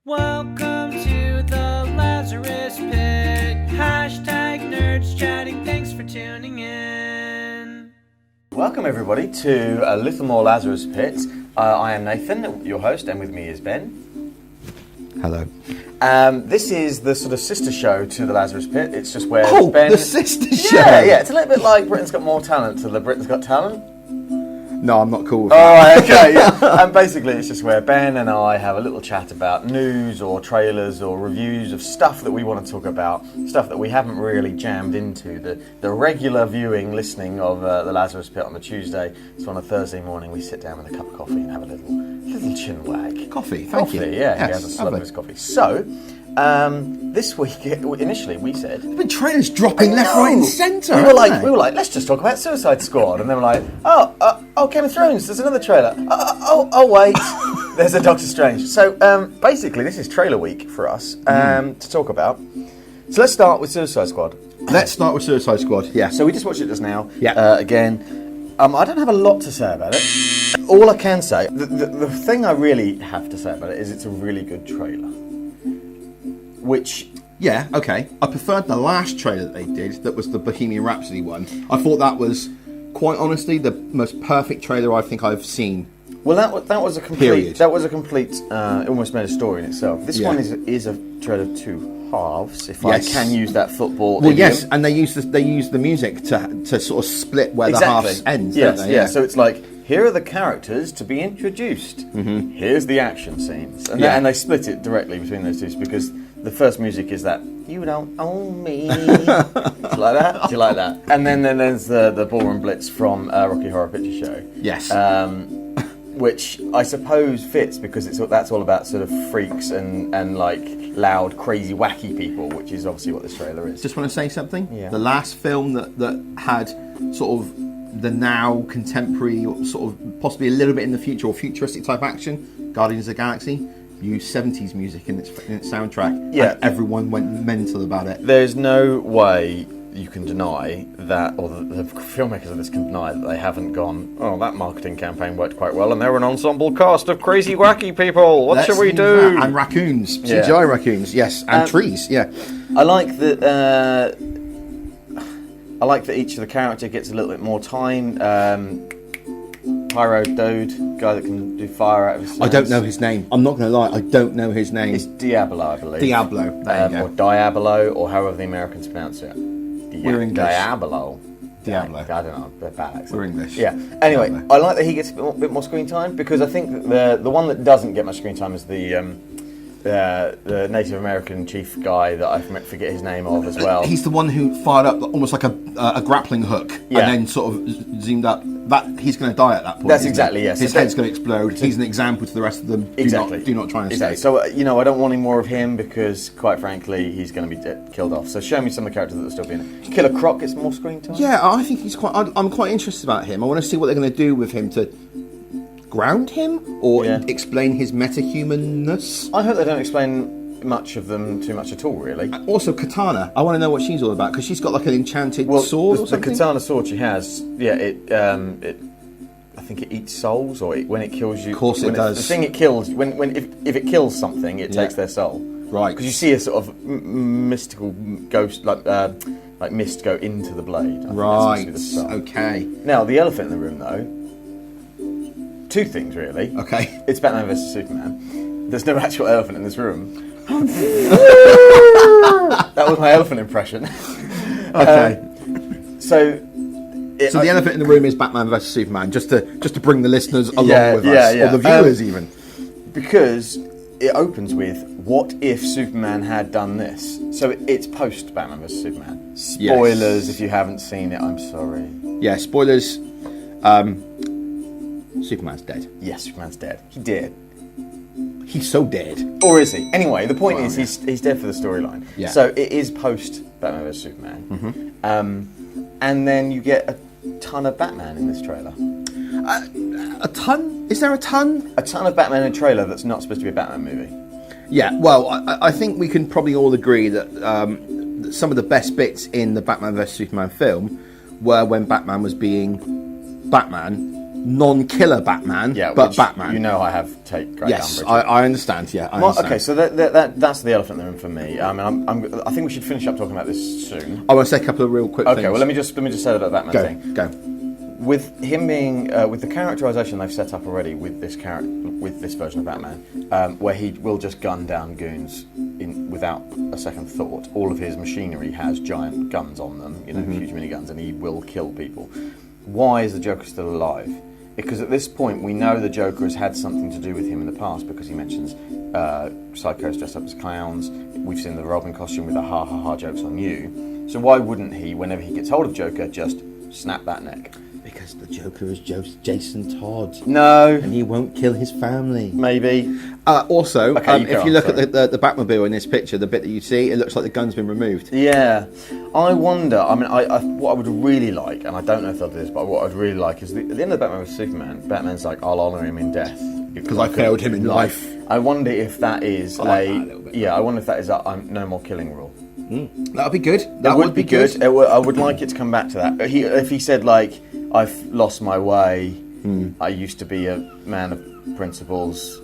Welcome to the Lazarus Pit. Hashtag nerds chatting. Thanks for tuning in. Welcome everybody to a little more Lazarus Pit. I am Nathan, your host, and with me is Ben. Hello. This is the sort of sister show to the Lazarus Pit. It's just where Ben... the sister show! Yeah, it's a little bit like Britain's Got More Talent to the Britain's Got Talent. No, I'm not cool with that. Oh, okay, yeah. And basically it's just where Ben and I have a little chat about news or trailers or reviews of stuff that we want to talk about, stuff that we haven't really jammed into. The regular viewing, listening of the Lazarus Pit on the Tuesday. So on a Thursday morning we sit down with a cup of coffee and have a little chin wag. Coffee, thank you. Yeah, yes, he has a slug of his coffee. So, this week, initially we said... There's been trailers dropping left, right and centre. We were like, let's just talk about Suicide Squad. And then we're like, oh, Game of Thrones, there's another trailer. Oh, wait, there's a Doctor Strange. So, basically, this is trailer week for us to talk about. So let's start with Suicide Squad. Yeah. So we just watched it just now. Yeah. Again, I don't have a lot to say about it. All I can say, the thing I really have to say about it is it's a really good trailer. Which... Yeah, okay. I preferred the last trailer that they did, that was the Bohemian Rhapsody one. I thought that was, quite honestly, the most perfect trailer I think I've seen. Well, that was a complete... Period. That was a complete... it almost made a story in itself. This one is a trailer of two halves, if I can use that football idiom. Yes, and they use the music to sort of split where the halves end, yes, don't they? Yeah, so it's like... Here are the characters to be introduced. Mm-hmm. Here's the action scenes. And, and they split it directly between those two because the first music is that, you don't own me. Do you like that? Do you like that? And then there's the Ballroom Blitz from Rocky Horror Picture Show. Yes. Which I suppose fits because that's all about sort of freaks and like loud, crazy, wacky people, which is obviously what this trailer is. Just want to say something? Yeah. The last film that had sort of the now contemporary, or sort of possibly a little bit in the future or futuristic type action, Guardians of the Galaxy, used 70s music in its soundtrack. Yeah. And everyone went mental about it. There's no way you can deny that, or the filmmakers of this can deny that they haven't gone, oh, that marketing campaign worked quite well and they're an ensemble cast of crazy, wacky people. What should we do? And raccoons. CGI raccoons, yes. And trees, yeah. I like that... I like that each of the character gets a little bit more time. Pyro Dode, guy that can do fire out of his hands. I don't know his name. I'm not going to lie, I don't know his name. It's Diablo, I believe. Diablo, there you go. Or Diabolo, or however the Americans pronounce it. We're English. Diablo. Diablo. I don't know, they're bad accent. We're English. Yeah. Anyway, Diablo. I like that he gets a bit more screen time because I think that the one that doesn't get much screen time is the Native American chief guy that I forget his name of as well. He's the one who fired up almost like a grappling hook and then sort of zoomed up. That he's going to die at that point. That's exactly, yes. His head's going to explode. He's an example to the rest of them. Exactly. Do not try and escape. So, I don't want any more of him because, quite frankly, he's going to be killed off. So show me some of the characters that are still being... Killer Croc gets more screen time? Yeah, I think he's quite... I'm quite interested about him. I want to see what they're going to do with him to ground him or explain his meta-humanness. I hope they don't explain much of them too much at all, really. Also, Katana. I want to know what she's all about because she's got like an enchanted sword or something. The Katana sword she has, I think it eats souls, or when it kills you. Of course it does. The thing it kills, if it kills something, it takes their soul. Right. Because you see a sort of mystical ghost, like mist, go into the blade. Right. Okay. Now the elephant in the room, though. Two things, really. Okay. It's Batman vs Superman. There's no actual elephant in this room. That was my elephant impression. Okay. So the elephant in the room is Batman vs Superman, just to bring the listeners along with us, or the viewers even. Because it opens with, what if Superman had done this? So it's post Batman vs Superman. Spoilers, if you haven't seen it, I'm sorry. Yeah, spoilers. Superman's dead. Yes, Superman's dead. He did. He's so dead. Or is he? Anyway, the point is he's dead for the storyline. Yeah. So it is post Batman vs Superman. Mm-hmm. And then you get a ton of Batman in this trailer. A ton? Is there a ton? A ton of Batman in a trailer that's not supposed to be a Batman movie. Yeah, well, I think we can probably all agree that some of the best bits in the Batman vs Superman film were when Batman was being Batman non-killer Batman, but which Batman. You know, I have take great Yes, umbrage. I understand. Yeah, I Well, understand. okay, so that's the elephant in the room for me. I mean, I think we should finish up talking about this soon. I want to say a couple of real quick things. Okay, well let me just say that Batman thing. Go. With him being with the characterization they've set up already with this version of Batman, where he will just gun down goons without a second thought. All of his machinery has giant guns on them, huge miniguns, and he will kill people. Why is the Joker still alive? Because at this point we know the Joker has had something to do with him in the past, because he mentions psychos dressed up as clowns. We've seen the Robin costume with the ha ha ha jokes on you. So why wouldn't he, whenever he gets hold of Joker, just snap that neck? Because the Joker is Jason Todd. No. And he won't kill his family. Maybe. Also, Okay, if you look at the Batmobile in this picture, the bit that you see, it looks like the gun's been removed. Yeah. I wonder, I mean, what I would really like, and I don't know if they'll do this, but what I'd really like is at the end of Batman with Superman, Batman's like, I'll honour him in death. Because I failed him in life. I wonder if that is I like that a little bit. Yeah, I wonder if that is a no more killing rule. That would be good. That would be good. I would like it to come back to that. If he said, like, I've lost my way, I used to be a man of principles,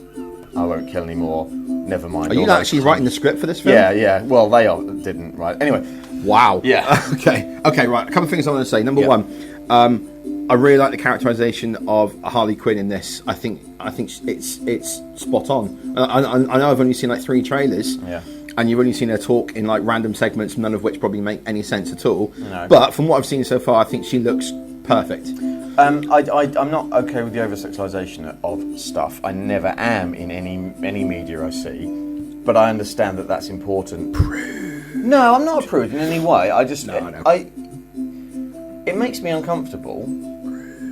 I won't kill anymore, never mind. Are you actually writing the script for this film? Yeah. Well, they didn't write. Anyway. Wow. Yeah. Okay, right. A couple of things I want to say. Number one, I really like the characterization of Harley Quinn in this. I think it's spot on. I know I've only seen like 3 trailers. Yeah. And you've only seen her talk in like random segments, none of which probably make any sense at all. No. But from what I've seen so far, I think she looks perfect. I'm not okay with the over-sexualization of stuff. I never am in any media I see, but I understand that that's important. No, I'm not a prude in any way. I just it makes me uncomfortable.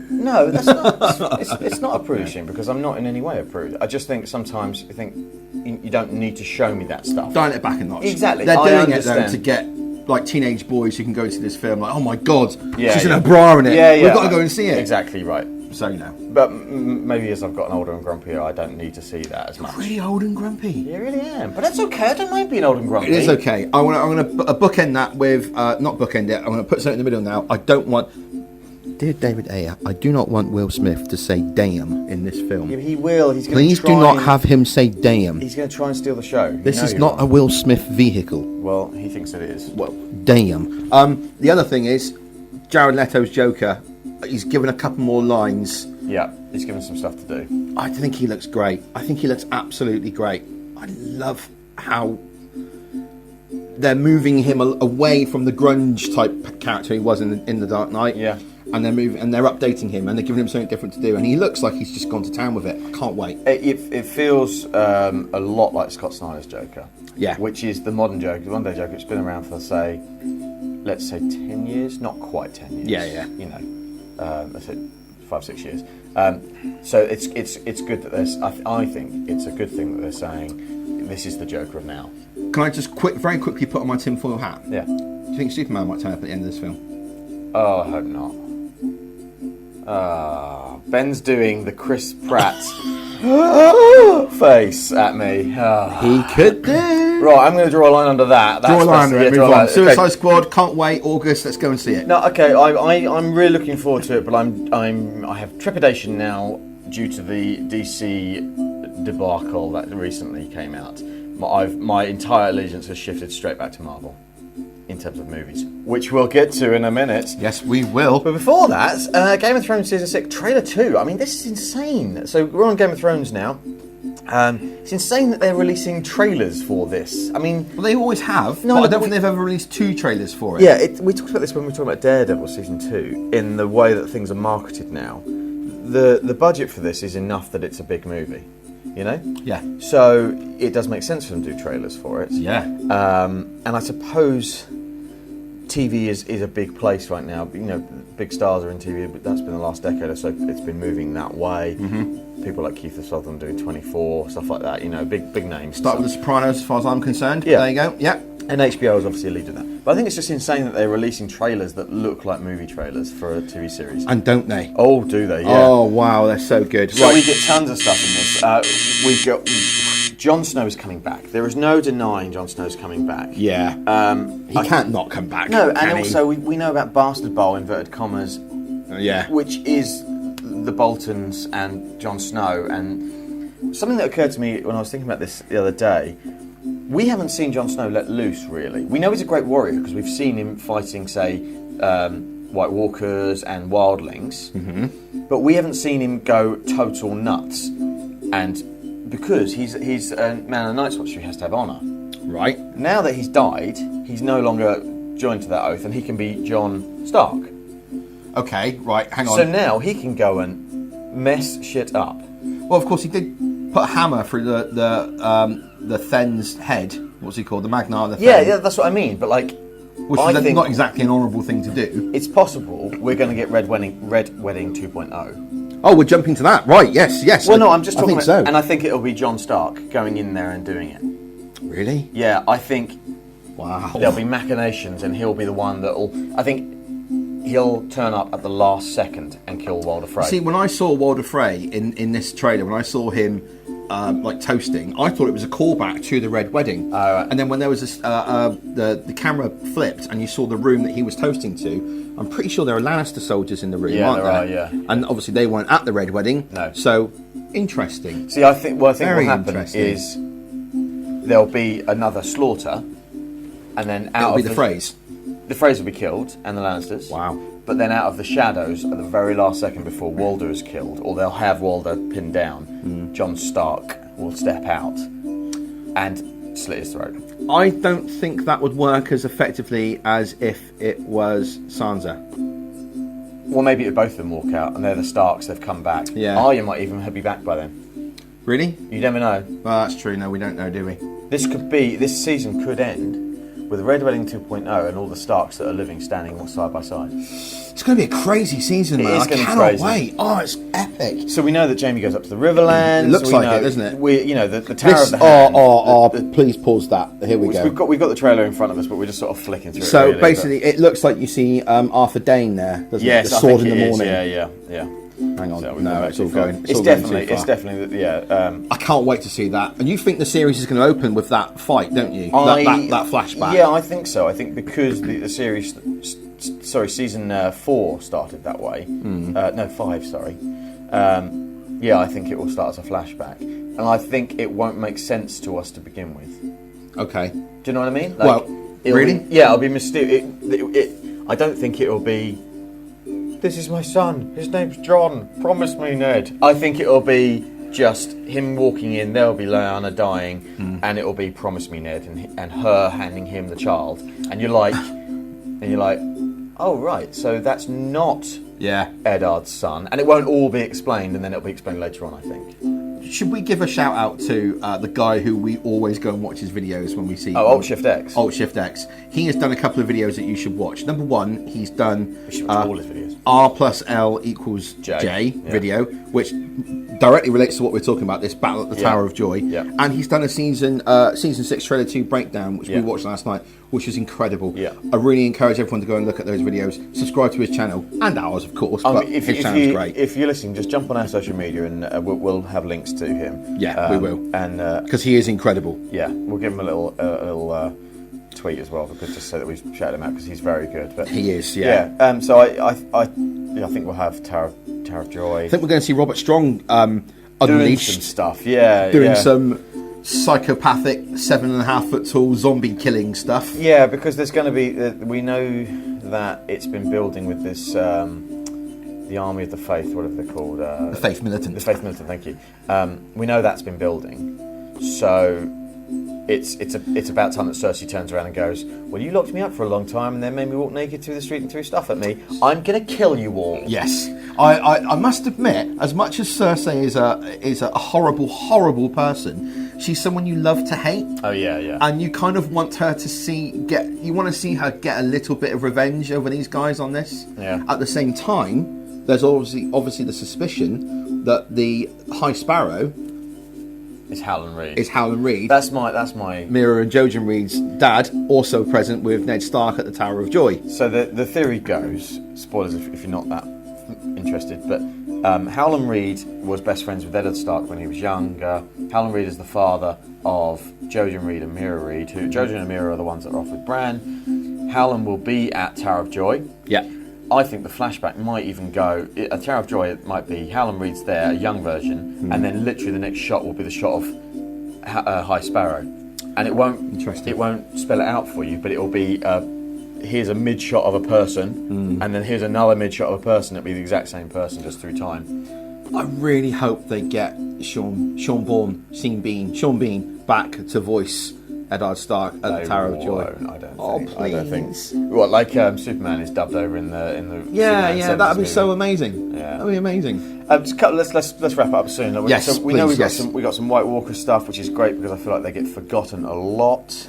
No, that's not. It's not a prude thing, because I'm not in any way a prude. I just think sometimes you don't need to show me that stuff. Dial it back a notch. Exactly. They're I doing it though understand. to get like teenage boys who can go into this film like, oh my god, Yeah, she's in yeah. a bra in it. Yeah, We've got to go and see it. Exactly right. So you know. But maybe as I've gotten older and grumpier, I don't need to see that as much. Really old and grumpy. Yeah, I really am. But that's okay. I don't mind being old and grumpy. It is okay. I'm gonna bookend that with not bookend it. I'm gonna put something in the middle now. I don't want. Dear David Ayer, I do not want Will Smith to say "damn" in this film. Yeah, he will. He's going Please do not have him say "damn." He's going to try and steal the show. This is not a Will Smith vehicle. Well, he thinks it is. Well, damn. The other thing is, Jared Leto's Joker. He's given a couple more lines. Yeah, he's given some stuff to do. I think he looks great. I think he looks absolutely great. I love how they're moving him away from the grunge type character he was in the Dark Knight. Yeah. And they're updating him, and they're giving him something different to do, and he looks like he's just gone to town with it. I can't wait. It feels a lot like Scott Snyder's Joker. Yeah. Which is the modern Joker, the one-day Joker. It's been around for, let's say 10 years, not quite 10 years. Yeah. You know, let's say 5-6 years. So it's good that there's. I think it's a good thing that they're saying this is the Joker of now. Can I just very quickly put on my tinfoil hat? Yeah. Do you think Superman might turn up at the end of this film? Oh, I hope not. Ben's doing the Chris Pratt face at me. He could do. Right, I'm going to draw a line under that. Draw a line under it. Move on. Suicide Okay. Squad. Can't wait. August. Let's go and see it. No, okay. I'm really looking forward to it, but I have trepidation now due to the DC debacle that recently came out. My entire allegiance has shifted straight back to Marvel in terms of movies, which we'll get to in a minute. Yes, we will. But before that, Game of Thrones Season 6 Trailer 2. I mean, this is insane. So we're on Game of Thrones now. It's insane that they're releasing trailers for this. I mean... Well, they always have, No, but I no, don't think they've ever released 2 trailers for it. Yeah, we talked about this when we were talking about Daredevil Season 2, in the way that things are marketed now. The budget for this is enough that it's a big movie, you know? Yeah. So it does make sense for them to do trailers for it. Yeah. And I suppose TV is a big place right now. You know, big stars are in TV, but that's been the last decade or so. It's been moving that way. Mm-hmm. People like Keith Sutherland doing 24, stuff like that. You know, big names. Start with The Sopranos, as far as I'm concerned. Yeah. There you go. Yeah. And HBO is obviously a lead in that. But I think it's just insane that they're releasing trailers that look like movie trailers for a TV series. And don't they? Oh, do they? Yeah. Oh, wow, they're so good. So we get tons of stuff in this. We've got Jon Snow's coming back. There is no denying Jon Snow's coming back. Yeah. He can't not come back. No, and can he? also we know about Bastard Bowl, inverted commas, Yeah. which is the Boltons and Jon Snow, and something that occurred to me when I was thinking about this the other day, we haven't seen Jon Snow let loose, really. We know he's a great warrior because we've seen him fighting, say, White Walkers and wildlings, but we haven't seen him go total nuts. And because he's a man of the Night's Watch who has to have honour. Right. Now that he's died, he's no longer joined to that oath, and he can be Jon Stark. Okay, right, hang on. So now he can go and mess shit up. Well, of course, he did put a hammer through the Then's head. What's he called? The Magnar of the Then. Yeah, that's what I mean. But like, which I is think not exactly an honourable thing to do. it's possible we're going to get Red Wedding 2.0. Oh, we're jumping to that. Right, yes. Well, no, I'm just I talking think about, so. and I think it'll be Jon Stark going in there and doing it. Really? Yeah, I think Wow. there'll be machinations, and he'll be the one that'll. I think he'll turn up at the last second and kill Walder Frey. See, when I saw Walder Frey in this trailer, when I saw him like toasting, I thought it was a callback to the Red Wedding. Oh, right. And then when there was this, the camera flipped and you saw the room that he was toasting to, I'm pretty sure there are Lannister soldiers in the room, Yeah, aren't there there? are, yeah. And obviously they weren't at the Red Wedding. No. So, interesting. See, I think what Very will happen interesting. is there'll be another slaughter, and then out It'll be of the phrase. the Freys will be killed, and the Lannisters. Wow. But then out of the shadows, at the very last second before Walder is killed, or they'll have Walder pinned down, Jon Stark will step out and slit his throat. I don't think that would work as effectively as if it was Sansa. Well, maybe both of them walk out, and they're the Starks, they've come back. Yeah. Arya might even be back by then. Really? You never know. Well, that's true. No, we don't know, do we? This season could end with Red Wedding 2.0 and all the Starks that are living standing side by side. It's going to be a crazy season, It man. is I gonna be cannot crazy. wait. Oh, it's epic. So we know that Jaime goes up to the Riverlands. It looks we like know, it, doesn't it? The Tower of the Hand. Please pause that. Here we go. We've got the trailer in front of us, but we're just sort of flicking through it. So really, basically, it looks like you see Arthur Dane there, doesn't yes, it? The I sword think in the it is. morning. Yeah. Hang on. So we've No, gone it's too all far. going. It's definitely. I can't wait to see that. And you think the series is going to open with that fight, don't you? That flashback. Yeah, I think so. I think because the series, season 4 started that way. No, 5. Sorry. Yeah, I think it will start as a flashback, and I think it won't make sense to us to begin with. Okay. Do you know what I mean? Really? It'll be mysterious. I don't think it'll be. This is my son. His name's John. Promise me, Ned. I think it'll be just him walking in. There'll be Lyanna dying, and it'll be promise me, Ned, and her handing him the child. And you're like, oh right, so that's not Eddard's son, and it won't all be explained, and then it'll be explained later on, I think. Should we give a shout out to the guy who we always go and watch his videos when we see Alt Shift X. Alt Shift X. He has done a couple of videos that you should watch. Number one, he's done We should watch all his videos. R plus L equals J video, which directly relates to what we're talking about, this battle at the Tower of Joy. Yeah. And he's done a season 6 trailer 2 breakdown, which we watched last night, which was incredible. Yeah. I really encourage everyone to go and look at those videos. Subscribe to his channel and ours, of course. But his channel's great. If you're listening, just jump on our social media, and we'll have links to him. Yeah, we will. And because he is incredible. yeah, we'll give him a little tweet as well, because just so that we've shouted him out, because he's very good. But He is, So I think we'll have Tower of Joy. I think we're going to see Robert Strong doing unleashed, some stuff. Yeah, doing some psychopathic 7.5 foot tall zombie killing stuff. Yeah, because there's going to be. We know that it's been building with this. The Army of the Faith, whatever they're called. The Faith Militant. The Faith Militant. Thank you. We know that's been building, so it's about time that Cersei turns around and goes, "Well, you locked me up for a long time, and then made me walk naked through the street and threw stuff at me. I'm going to kill you all." Yes, I must admit, as much as Cersei is a horrible person, she's someone you love to hate. Oh yeah. And you kind of want her to see her get a little bit of revenge over these guys on this. Yeah. At the same time, there's obviously the suspicion that the High Sparrow It's Howland Reed. is Howland Reed. That's my. Mira and Jojen Reed's dad, also present with Ned Stark at the Tower of Joy. So the theory goes, spoilers if you're not that interested, but Howland Reed was best friends with Eddard Stark when he was younger. Howland Reed is the father of Jojen Reed and Mira Reed, who Jojen and Mira are the ones that are off with Bran. Howland will be at Tower of Joy. Yeah. I think the flashback might even go. A Tower of Joy, it might be Howland Reed's there, a young version, and then literally the next shot will be the shot of High Sparrow, and it won't spell it out for you, but it will be here's a mid shot of a person, and then here's another mid shot of a person. It'll be the exact same person just through time. I really hope they get Sean Bean back to voice Eddard Stark at the Tower of Joy. I don't think. What, like Superman is dubbed over in the yeah, that'd be movie. So amazing. Yeah, that'd be amazing. Let's wrap up soon. Yes, so we know we've got some White Walker stuff, which is great because I feel like they get forgotten a lot.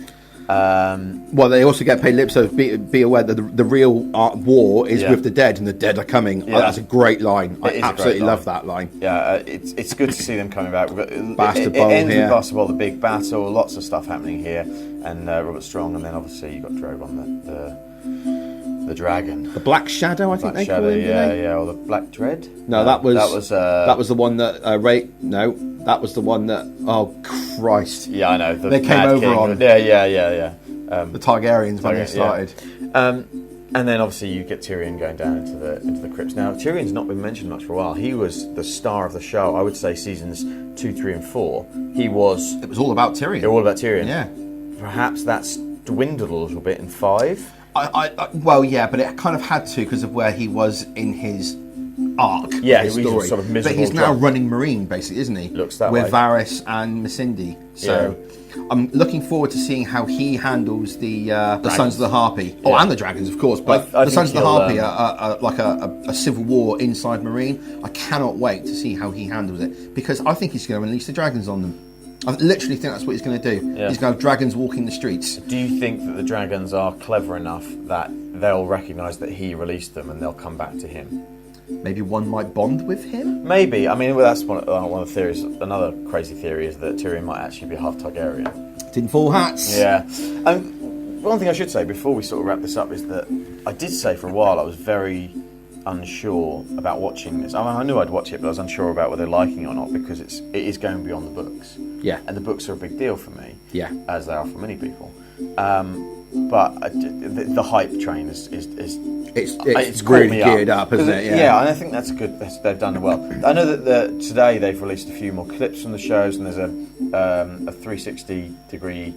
Well, they also get paid lip, so be aware that the real war is with the dead, and the dead are coming. Yeah. Oh, that's a great line. I It is a absolutely great line. love that line. Yeah, it's good to see them coming back. We've got, Bastard it Bowl ends here. with Bastard Bowl, the big battle, lots of stuff happening here, and Robert Strong, and then obviously you've got Drogon, the dragon. The Black Shadow, I think they call him. Yeah, or the Black Dread. No, that was the one that that was the one that. Oh Christ! Yeah, I know. They came over King. on. Yeah. The Targaryens when they started. And then obviously you get Tyrion going down into the crypts. Now Tyrion's not been mentioned much for a while. He was the star of the show. I would say seasons 2, 3, and 4. It was all about Tyrion. All about Tyrion. Yeah. Perhaps that's dwindled a little bit in 5. Well, yeah, but it kind of had to because of where he was in his arc. Yeah, his he was story. sort of miserable. But he's now running Marine, basically, isn't he? Looks that with way. Varys and Missandei. So I'm looking forward to seeing how he handles the Sons of the Harpy. Oh, and the dragons, of course. But I the Sons of the think Harpy are like a civil war inside Marine. I cannot wait to see how he handles it because I think he's going to unleash the dragons on them. I literally think that's what he's going to do. Yeah. He's going to have dragons walking the streets. Do you think that the dragons are clever enough that they'll recognise that he released them and they'll come back to him? Maybe one might bond with him? Maybe. I mean, well, that's one of the theories. Another crazy theory is that Tyrion might actually be half Targaryen. Tinfoil hats. Yeah. One thing I should say before we sort of wrap this up is that I did say for a while I was very unsure about watching this. I knew I'd watch it, but I was unsure about whether liking it or not because it is going beyond the books. Yeah. And the books are a big deal for me. Yeah. As they are for many people. But the hype train is it's really geared up, isn't it? Yeah, and I think that's good. They've done well. I know that today they've released a few more clips from the shows, and there's a 360-degree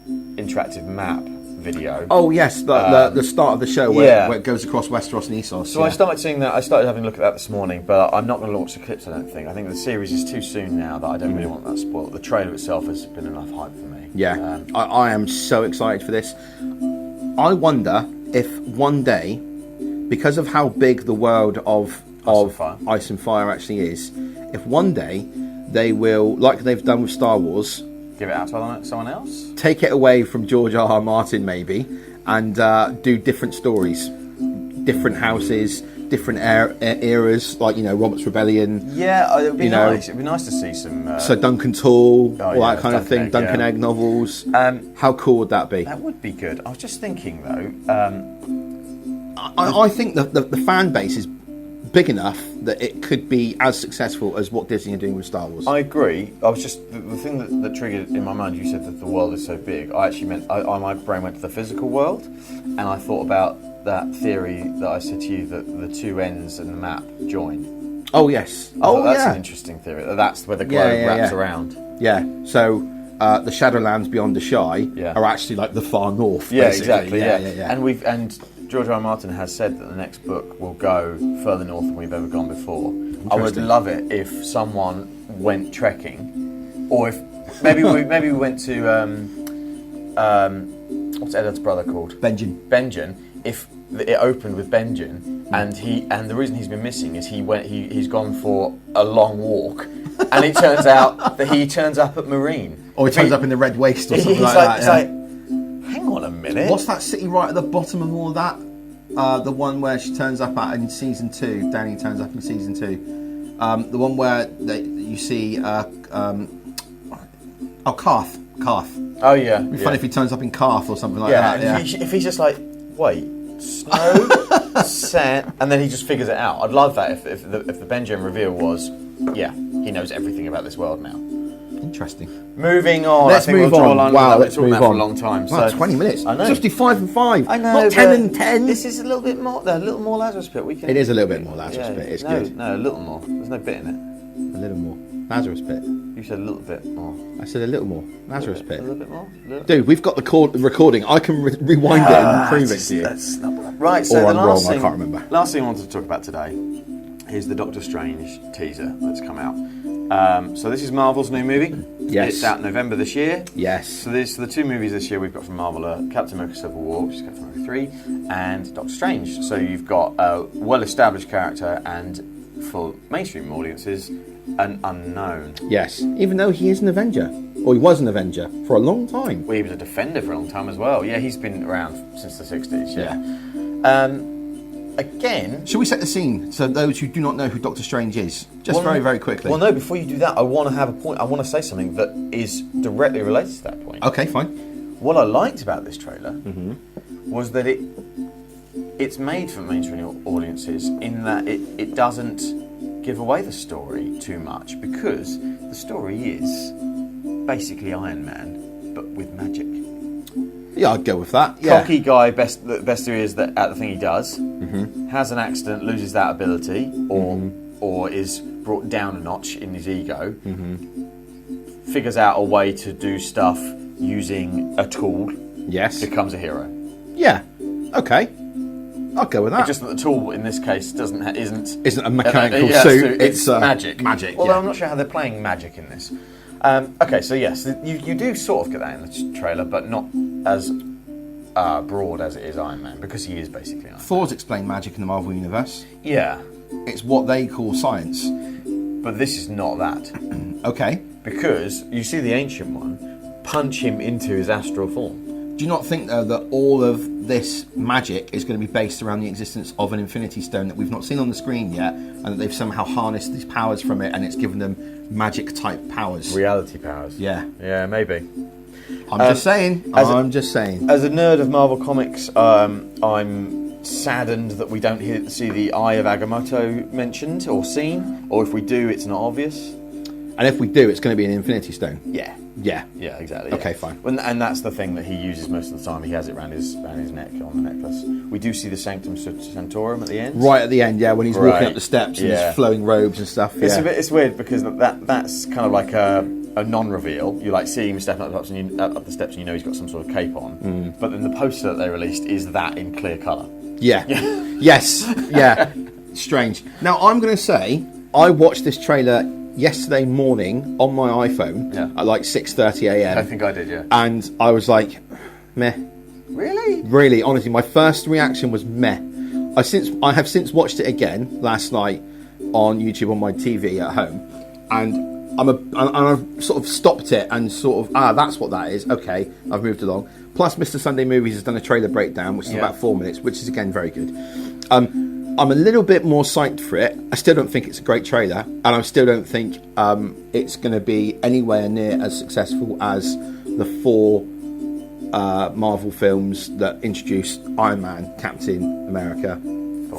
interactive map video. Oh yes, the start of the show where it goes across Westeros and Essos. So I started seeing that. I started having a look at that this morning, but I'm not going to watch the clips. I don't think. I think the series is too soon now that I don't really want that spoiled. The trailer itself has been enough hype for me. Yeah, I am so excited for this. I wonder if one day, because of how big the world of Ice and Fire actually is, if one day they will, like they've done with Star Wars, give it out to someone else, take it away from George R.R. Martin maybe, and do different stories, different houses, different eras, like Robert's Rebellion. Yeah, it would be nice. It'd be nice to see some. So Duncan Tall, all that kind of thing. Egg, Duncan Egg novels. How cool would that be? That would be good. I was just thinking though. I think the fan base is big enough that it could be as successful as what Disney are doing with Star Wars. I agree. I was just the thing that triggered in my mind. You said that the world is so big. I actually meant my brain went to the physical world, and I thought about that theory that I said to you that the two ends in the map join. Oh yes. That's an interesting theory. That's where the globe wraps around. Yeah. So the Shadowlands beyond the Shy are actually like the far north. Yeah, basically. exactly. Yeah. And George R. R. Martin has said that the next book will go further north than we've ever gone before. I would love it if someone went trekking, or if maybe we went to what's Eddard's brother called? Benjen. If it opened with Benjen, and the reason he's been missing is he's gone for a long walk, and it turns out that he turns up at Marine, or he turns up in the Red Waste or something like that. He's like, hang on a minute. What's that city right at the bottom of all of that? The one where she turns up at in season 2. Dany turns up in season 2. The one where you see Karth. Oh yeah. It'd be funny if he turns up in Karth or something like that. Yeah. If he's just like, wait, snow, sand, and then he just figures it out. I'd love that if the Benjen reveal was, he knows everything about this world now. Interesting. Moving on. Let's I think move we'll draw on. a line Wow, on that. let's We've move talked on. about for a long time. Wow, So 20 minutes. I know. 55 and 5. I know. Not 10 but and 10. This is a little bit more. A little more Lazarus Pit. We can. It is a little bit more Lazarus Pit. It's good. No, a little more. There's no bit in it. A little more. Lazarus Pit. You said a little bit more. I said a little more. Lazarus Pit. A little bit more. Dude, we've got the recording. I can rewind it and prove it to you. That's not right. So Or the I'm last wrong, I thing, can't remember. Last thing I wanted to talk about today is the Doctor Strange teaser that's come out. So this is Marvel's new movie. Yes. It's out November this year. Yes. So the two movies this year we've got from Marvel are Captain America Civil War, which is Captain America 3, and Doctor Strange. So you've got a well-established character and, for mainstream audiences, an unknown. Yes. Even though he is an Avenger. Or he was an Avenger for a long time. Well, he was a Defender for a long time as well. Yeah, he's been around since the 60s, yeah. Again... Shall we set the scene so those who do not know who Doctor Strange is? Just very, very quickly. Well, no, before you do that, I want to have a point. I want to say something that is directly related to that point. Okay, fine. What I liked about this trailer was that it's made for mainstream audiences in that it doesn't give away the story too much, because the story is basically Iron Man, but with magic. Yeah, I'd go with that. Yeah. Cocky guy, best there is at the thing he does, has an accident, loses that ability, or is brought down a notch in his ego, figures out a way to do stuff using a tool, Yes. becomes a hero. Yeah. Okay. I'll go with that. It's just that the tool in this case isn't a mechanical yeah, suit. so it's magic. Magic. Although Yeah. I'm not sure how they're playing magic in this. Okay, so yes, you do sort of get that in the trailer, but not as broad as it is Iron Man, because he is basically Iron Man. Thor's explained magic in the Marvel Universe. Yeah, It's what they call science. but this is not that. Okay. Because you see the Ancient One punch him into his astral form. Do you not think, though, that all of this magic is going to be based around the existence of an Infinity Stone that we've not seen on the screen yet, and that they've somehow harnessed these powers from it, and it's given them magic-type powers? Reality powers. Yeah. Yeah, maybe. I'm just saying. I'm just saying. As a nerd of Marvel Comics, I'm saddened that we don't see the Eye of Agamotto mentioned or seen, or if we do, it's not obvious. And if we do, it's going to be an Infinity Stone. Yeah. Yeah. Yeah, exactly. Okay, yeah. fine. And that's the thing that he uses most of the time. He has it around his neck on the necklace. We do see the Sanctum Sanctorum at the end. Right at the end, yeah, when he's walking up the steps in Yeah. his flowing robes and stuff. Yeah. It's weird because that's kind of like a non-reveal. You like see him stepping up the steps and you know he's got some sort of cape on. But then the poster that they released is that in clear colour. Yeah. Yes. Yeah. Strange. Now, I'm going to say, I watched this trailer yesterday morning on my iPhone at like 6:30 a.m. I think I did, yeah. And I was like, meh. Really? Really, honestly, my first reaction was meh. I have since watched it again last night on YouTube on my TV at home, and I've sort of stopped it and sort of that's what that is. Okay, I've moved along. Plus, Mr. Sunday Movies has done a trailer breakdown, which is about 4 minutes, which is again very good. I'm a little bit more psyched for it. I still don't think it's a great trailer, and I still don't think it's going to be anywhere near as successful as the 4 Marvel films that introduced Iron Man, Captain America,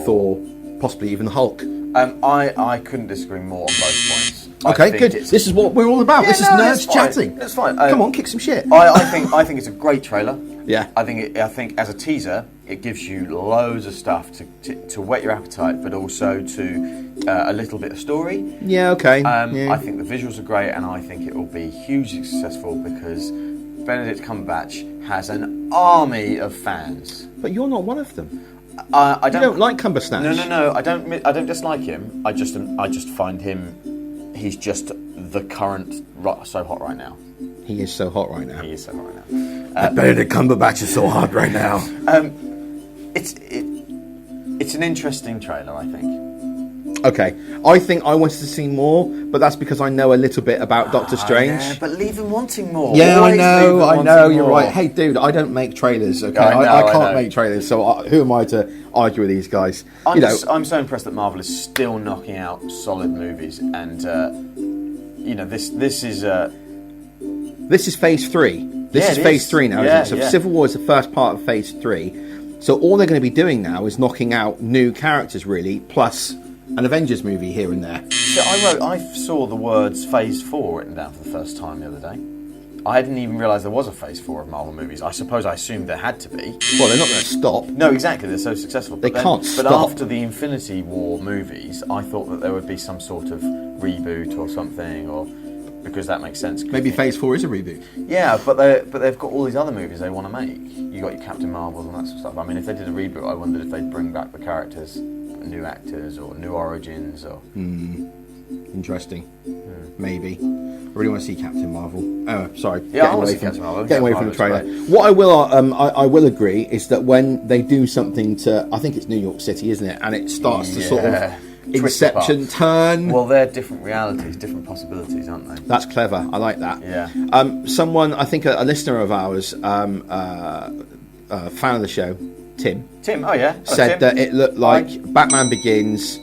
Thor, possibly even the Hulk. I couldn't disagree more on both points. Okay, good. This is what we're all about. Yeah, this is no, nerds that's fine. chatting. That's fine. Come on, kick some shit. I think it's a great trailer. Yeah. I think as a teaser, it gives you loads of stuff to whet your appetite, but also to a little bit of story. Yeah, okay. I think the visuals are great, and I think it will be hugely successful because Benedict Cumberbatch has an army of fans. But you're not one of them. I You don't like Cumberbatch. No. I don't dislike him. I just find him. He's just the current so hot right now. He is so hot right now. He is so hot right now. Benedict Cumberbatch is so hot right now. It's an interesting trailer, I think. Okay, I think I wanted to see more, but that's because I know a little bit about Doctor Strange. Yeah, but leave him wanting more. Yeah, Always I leave him know, wanting you're more. right. Hey, dude, I don't make trailers, okay? I I can't know. make trailers, so who am I to argue with these guys? I'm so impressed that Marvel is still knocking out solid movies, and this is This is Phase 3. This is Phase 3 now, isn't it? So Civil War is the first part of Phase 3. So all they're going to be doing now is knocking out new characters, really, plus an Avengers movie here and there. So I saw the words Phase 4 written down for the first time the other day. I didn't even realise there was a Phase 4 of Marvel movies. I suppose I assumed there had to be. Well, they're not going to stop. No, exactly. They're so successful. They can't stop. But after the Infinity War movies, I thought that there would be some sort of reboot or something, or because that makes sense. Maybe Phase 4 is a reboot. Yeah, but they've got all these other movies they want to make. You got your Captain Marvels and that sort of stuff. I mean, if they did a reboot, I wondered if they'd bring back the characters, new actors, or new origins, or. Interesting. Maybe. I really want to see Captain Marvel. Oh, sorry. Yeah, I want to see Captain Marvel. Getting away from the trailer. What I will agree is that when they do something to, I think it's New York City, isn't it? And it starts to sort of Inception turn. Well, they're different realities, different possibilities, aren't they? That's clever. I like that. Yeah. Someone, I think a listener of ours, fan of the show, Tim. Oh yeah. Said that it looked like Batman Begins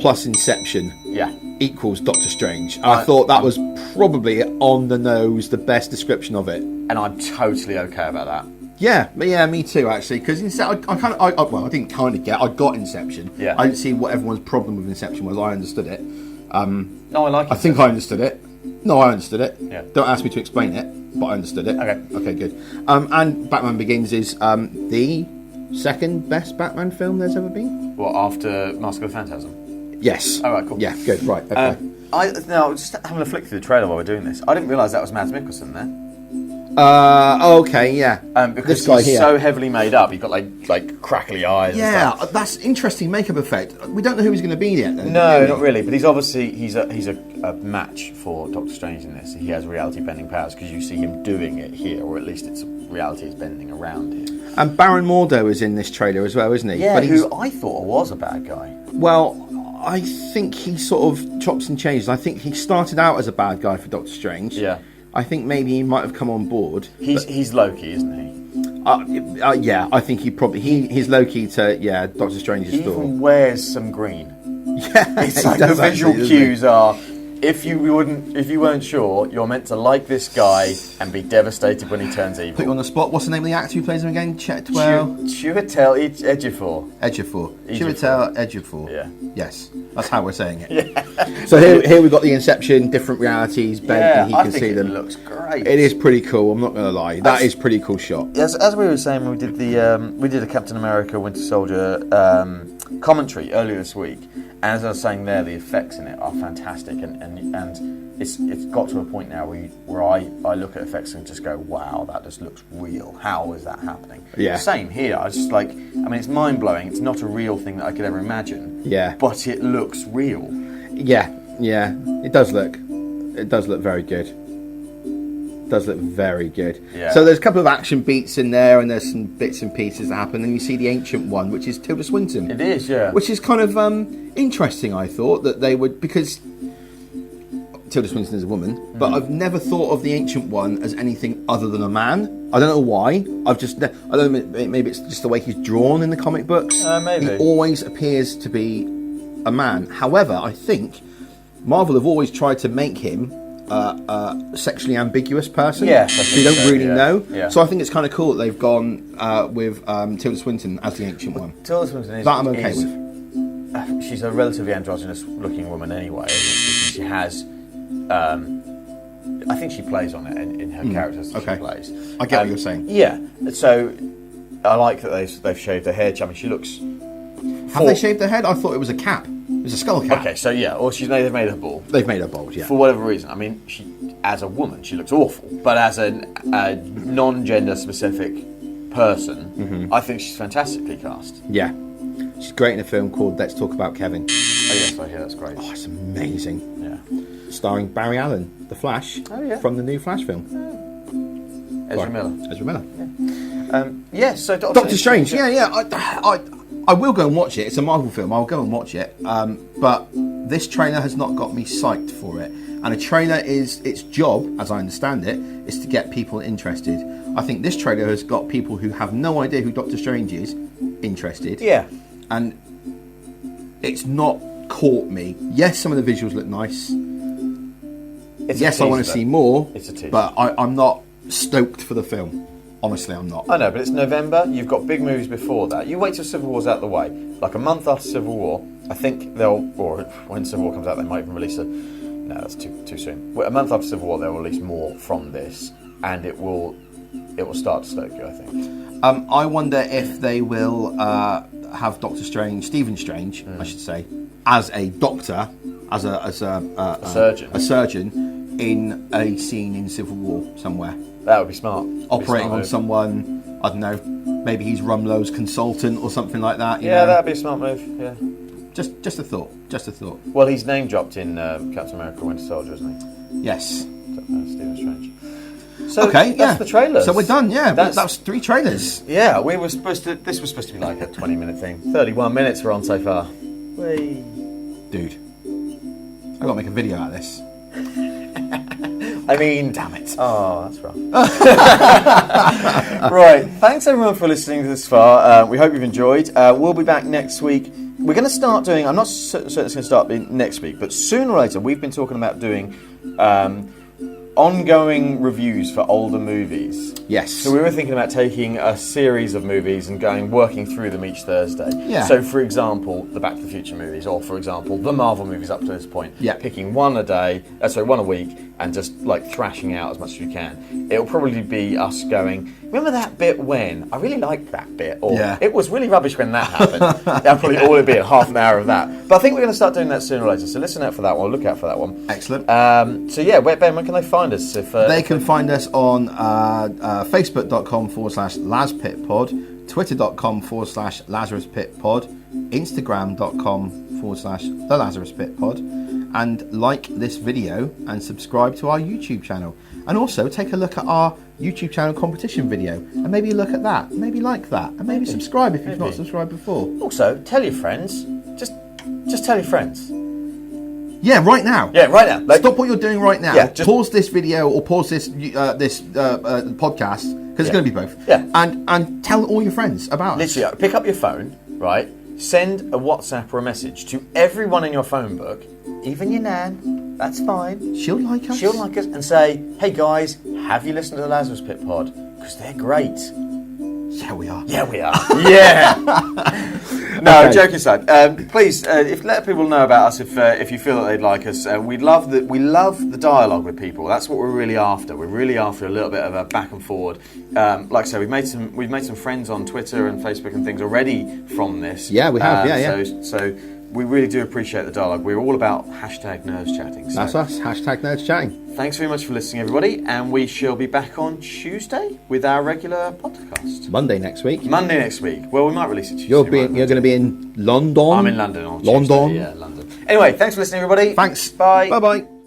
plus Inception. Yeah. Equals Doctor Strange. I thought that was probably on the nose, the best description of it. And I'm totally okay about that. Yeah, me too, actually. Because I didn't kind of get. I got Inception. Yeah. I didn't see what everyone's problem with Inception was. I understood it. No, I like it. I think I understood it. No, I understood it. Yeah. Don't ask me to explain it, but I understood it. Okay, good. And Batman Begins is the second best Batman film there's ever been. What, after Mask of the Phantasm? Yes. All right, cool. Yeah, good. Right. Okay. Now, just having a flick through the trailer while we're doing this, I didn't realise that was Mads Mikkelsen there. Okay, yeah. Because this guy he's here. so heavily made up. He's got like crackly eyes. Yeah, and stuff. that's interesting makeup effect. We don't know who he's going to be yet. Then, No, not really. But he's obviously he's a match for Doctor Strange in this. He has reality bending powers because you see him doing it here, or at least it's reality is bending around him. And Baron Mordo is in this trailer as well, isn't he? Yeah, but who I thought was a bad guy. Well, I think he sort of chops and changes. I think he started out as a bad guy for Doctor Strange. Yeah. I think maybe he might have come on board. He's Loki, isn't he? Yeah, I think he's Loki to Doctor Strange's He store. even wears some green. Yeah, It's like the visual cues are. If you weren't sure, you're meant to like this guy and be devastated when he turns evil. Put you on the spot. What's the name of the actor who plays him again? Chiwetel Ejiofor. Ejiofor. Chiwetel Ejiofor. Yeah. Yes, that's how we're saying it. Yeah. So here we've got the Inception, different realities. Ben, he can see them. It looks great. It is pretty cool. I'm not going to lie. That is pretty cool shot. As we were saying, we did a Captain America Winter Soldier commentary earlier this week. And as I was saying there, the effects in it are fantastic, and it's got to a point now where I look at effects and just go, wow, that just looks real. How is that happening? Yeah. Same here. I just it's mind blowing. It's not a real thing that I could ever imagine. Yeah. But it looks real. Yeah. It does look very good. Does look very good. Yeah. So there's a couple of action beats in there, and there's some bits and pieces that happen. And you see the ancient one, which is Tilda Swinton. It is, yeah. Which is kind of interesting. I thought that they would, because Tilda Swinton is a woman, but I've never thought of the ancient one as anything other than a man. I don't know why. I don't know. Maybe it's just the way he's drawn in the comic books. Maybe he always appears to be a man. However, I think Marvel have always tried to make him a sexually ambiguous person. Yes, so you don't really know. Yeah. So I think it's kind of cool that they've gone with Tilda Swinton as the ancient one. Tilda Swinton is... That I'm okay with. She's a relatively androgynous looking woman anyway, isn't she? She has... I think she plays on it in her characters that she plays. I get what you're saying. Yeah. So I like that they've shaved her hair. I mean, she looks... Have they shaved her head? I thought it was a cap. It was a skull cap. Okay, so yeah, or they've made her bald. They've made her bald, yeah. For whatever reason. I mean, as a woman, she looks awful. But as a non-gender specific person, I think she's fantastically cast. Yeah. She's great in a film called Let's Talk About Kevin. Oh yes, I hear that's great. Oh, it's amazing. Yeah. Starring Barry Allen, the Flash, from the new Flash film. Ezra Miller. Ezra Miller. Yes, so Doctor Strange. Yeah. I will go and watch it. It's a Marvel film. I'll go and watch it. But this trailer has not got me psyched for it. And a trailer its job, as I understand it, is to get people interested. I think this trailer has got people who have no idea who Doctor Strange is interested. Yeah. And it's not caught me. Yes, some of the visuals look nice. Yes, I want to see more. It's a teaser. But I'm not stoked for the film. Honestly, I'm not. I know, but it's November. You've got big movies before that. You wait till Civil War's out of the way. Like a month after Civil War, I think they'll, or when Civil War comes out, they might even release no, that's too soon. A month after Civil War, they'll release more from this, and it will start to stoke you, I think. I wonder if they will have Doctor Strange, Stephen Strange, I should say, as a doctor, as a surgeon in a scene in Civil War somewhere. That would be smart. Operating on someone, I don't know, maybe he's Rumlow's consultant or something like that. You yeah, know? that'd be a smart move. Yeah. Just a thought. Well, he's name dropped in Captain America: Winter Soldier, isn't he? Yes. Stephen Strange. So okay, that's the trailers. So we're done. Yeah, that's 3 trailers. Yeah, this was supposed to be like a 20-minute thing. 31 minutes we're on so far. Whee. Dude, I got to make a video out of this. I mean, damn it. Oh, that's rough. Right. Thanks everyone for listening this far. We hope you've enjoyed. We'll be back next week. We're going to start doing, I'm not certain it's going to start next week, but sooner or later we've been talking about doing ongoing reviews for older movies. Yes. So we were thinking about taking a series of movies and working through them each Thursday. Yeah. So for example, the Back to the Future movies, or for example, the Marvel movies up to this point. Yeah. Picking one a week, and just like thrashing out as much as we can. It'll probably be us going, remember that bit when? I really liked that bit. Or it was really rubbish when that happened. That'll probably all be half an hour of that. But I think we're going to start doing that sooner or later. So listen out for that one. Look out for that one. Excellent. So yeah, Ben, where can they find us? They can find us on facebook.com/LazPitPod, twitter.com/LazarusPitPod, instagram.com/The Lazarus Pit Pod, and like this video and subscribe to our YouTube channel. And also take a look at our YouTube channel competition video and maybe look at that, maybe like that, and maybe subscribe if you've not subscribed before. Also, tell your friends. Just tell your friends. Yeah, right now. Yeah, right now. Stop what you're doing right now. Yeah, pause this video or pause this podcast, because it's going to be both. Yeah. And tell all your friends about us. Literally, pick up your phone, right? Send a WhatsApp or a message to everyone in your phone book, even your nan. That's fine. She'll like us. And say, hey guys, have you listened to the Lazarus Pit Pod? Because they're great. Yeah, we are. Yeah. No, okay. Joking aside. Please, let people know about us if you feel that they'd like us. We love the dialogue with people. That's what we're really after. We're really after a little bit of a back and forward. Like I say, we've made some friends on Twitter and Facebook and things already from this. Yeah, we have. So we really do appreciate the dialogue. We're all about #nerds chatting. So that's us. #nerds chatting. Thanks very much for listening, everybody, and we shall be back on Tuesday with our regular podcast. Monday next week. Well, we might release it Tuesday. You're going to be in London. I'm in London on Tuesday. Yeah, London. Anyway, thanks for listening, everybody. Thanks. Bye. Bye-bye.